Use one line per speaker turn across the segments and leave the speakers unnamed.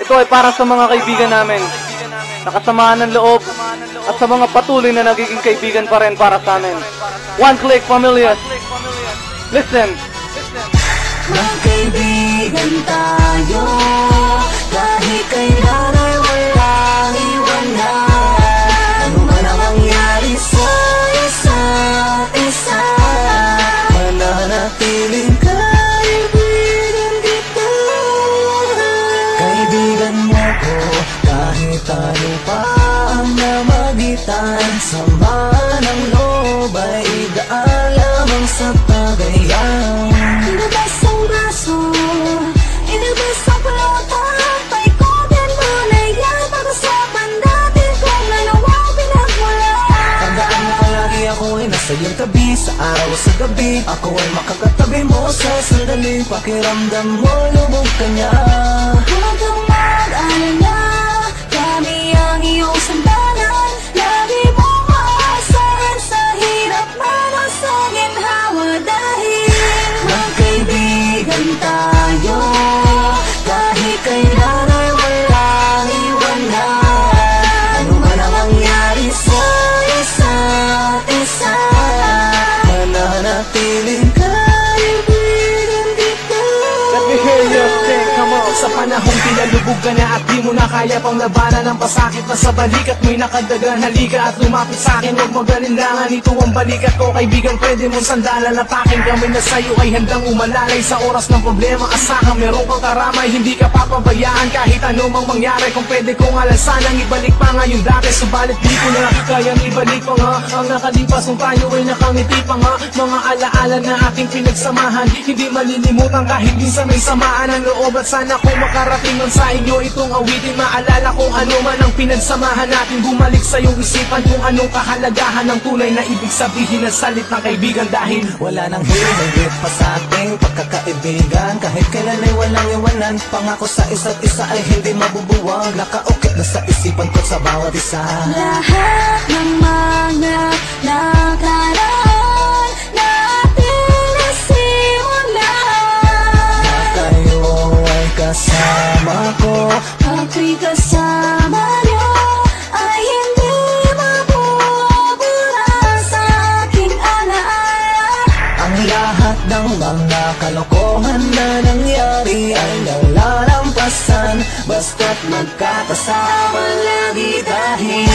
Ito ay para sa mga kaibigan namin, nakasamahan ng loob, at sa mga patuloy na nagiging kaibigan pa rin para sa amin. One Click Familias. Listen.
Magkaibigan tayo, kahit kailan ay walang iwanan. Ano man ang mangyari sa isa't isa, mananatiling kaibigan kita. Kaibigan mo ko, kahit ano pa ang namagitan. Sama ng loob ay daan lamang sa tagayan. Inabas ang braso, inabas ang pelota, paikutin mo na yan. Pag-usapan natin kung ano ang pinagmula. Tandaan mo palagi ako ay nasa iyong tabi, sa araw o sa gabi. Ako ay makakatabi mo sa sandali. Pakiramdam mo, lubog ka niya. Huwag kang mag-alala, kami ang iyong sandalan. Lagi mong maasahan sa hirap man o sa ginhawa. Dahil magkaibigan tayo, kahit kailan ay walang iwanan. Ano man ang mangyari sa isa't isa, mananatiling kaibigan kita.
Let me hear you sing, come on.
Sa panahong pinalubog ka na at di mo na kaya pang labanan ang pasakit na sa balikat mo'y nakadagan. Halika at lumapit sa'kin, huwag magalinlangan. Ito ang balikat ko, kaibigan, pwede mong sandalan. At aking kamay na sa'yo ay handang umalalay. Sa oras ng problema, asahan meron kang karamay. Hindi ka papabayaan kahit ano mang mangyari. Kung pwede kong alasanang ibalik pa ngayon dati, subalit di ko na kayang ibalik pa nga ang nakalipas nung tayo ay nakangiti pa nga. Mga alaala na ating pinagsamahan, hindi malilimutan kahit minsan may samaan ang loob. At sana kung makarating man sa inyo itong awitin, maalala kung ano man ang pinagsamahan natin. Bumalik sa iyong isipan kung anong kahalagahan ng tunay na ibig sabihin ng salitang kaibigan. Dahil
wala nang hihigit pa sa ating pagkakaibigan. Kahit kailan ay walang iwanan, pangako sa isa't isa ay hindi mabubuwag. Nakaukit na sa isipan ko sa bawat isa. Lahat ng mga nakaraan natin nasimulan, na kayo ay kasama ko. Ako'y kasama niyo ay hindi mabubura sa aking alaala. Ang lahat ng mga kalokohan na nangyari ay nalalampasan, basta't magkakasama lagi. Dahil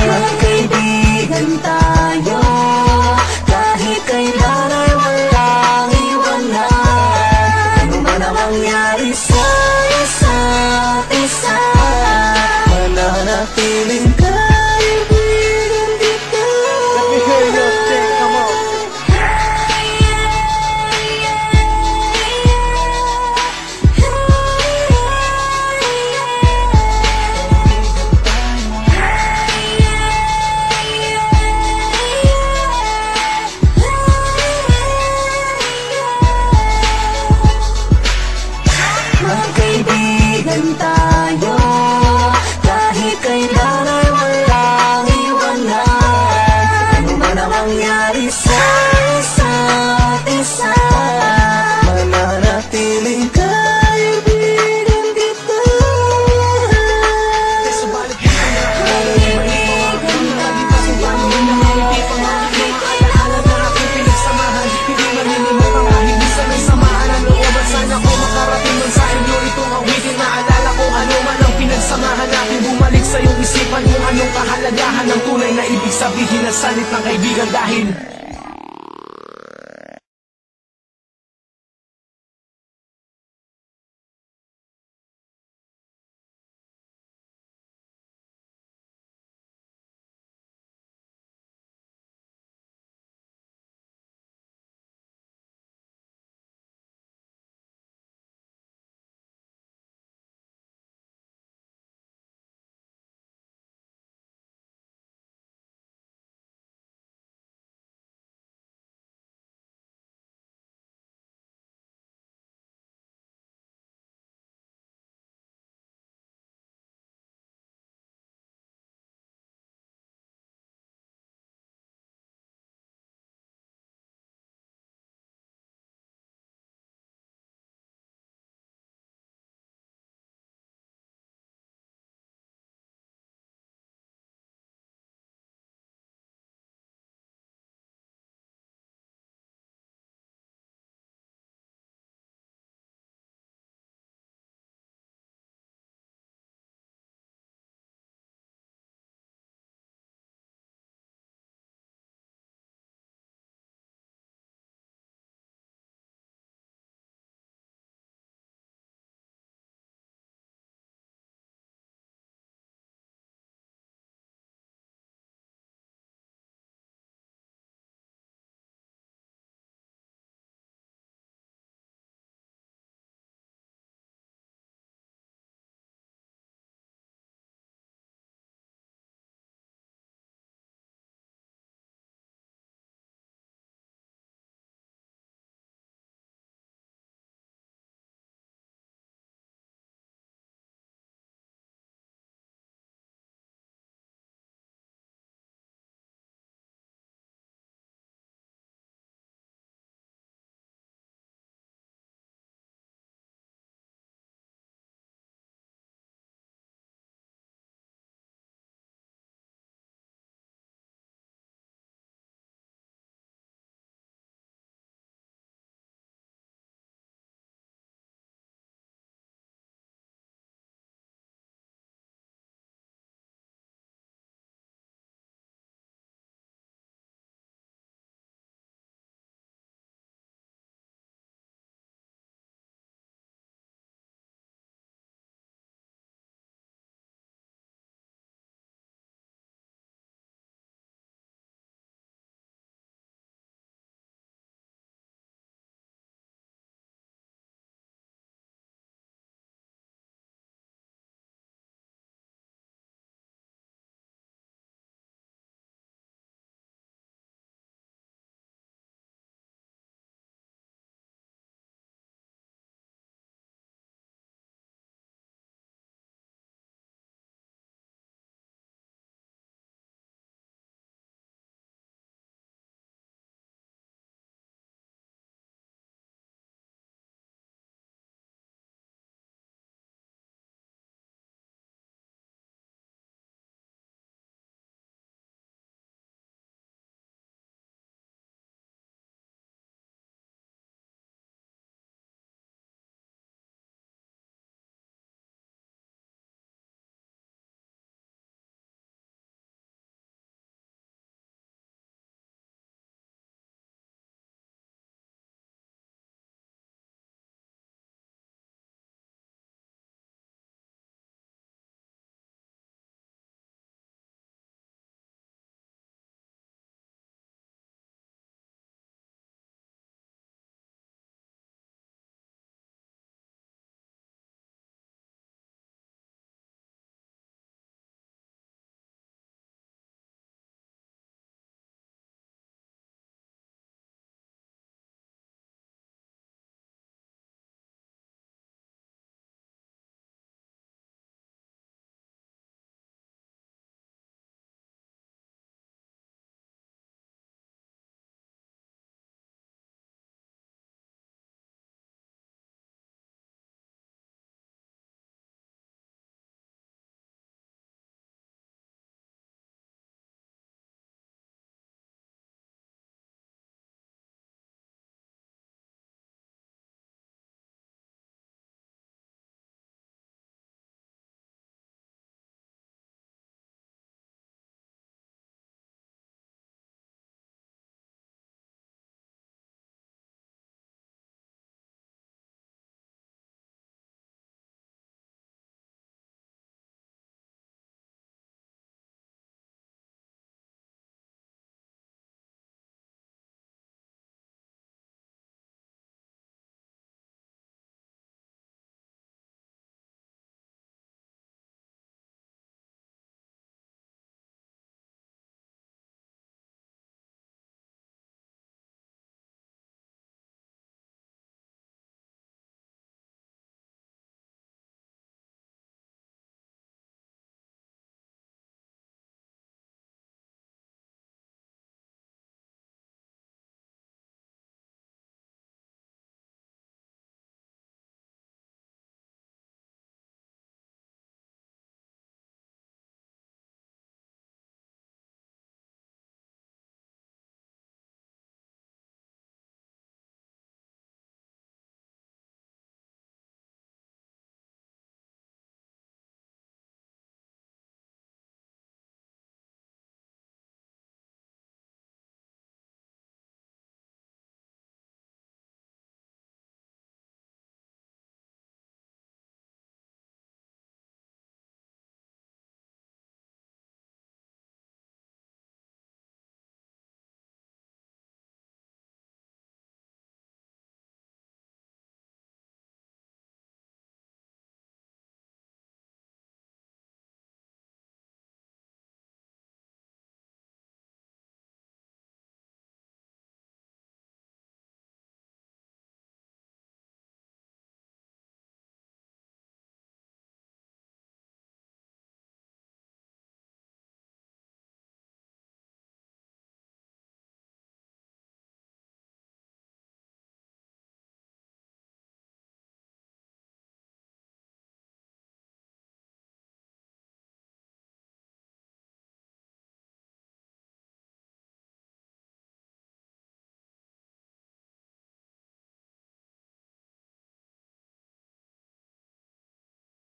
magkaibigan tayo, kahit kailan ay walang iwanan. Ano man ang mangyari sa isa't isa, mananatiling kaibigan kita.
Let me hear you sing, come on.
Magkaibigan tayo, kahit kailan ay walang iwanan. Ano man ang mangyari sa isa't isa, mananatiling kaibigan kita.
subalit di ko na kaya ibalik pa nga ang nakalipas nung tayo ay nakangiti pa nga. Mga alaala na ating pinagsamahan, hindi malilimutan kahit minsan may samaan ang loob. At sana kung makarating man sa inyo itong awitin, maalala kung ano man ang pinagsamahan natin. Bumalik sa iyong isipan kung anong kahalagahan ng tunay na ibig sabihin ng salitang kaibigan. Dahil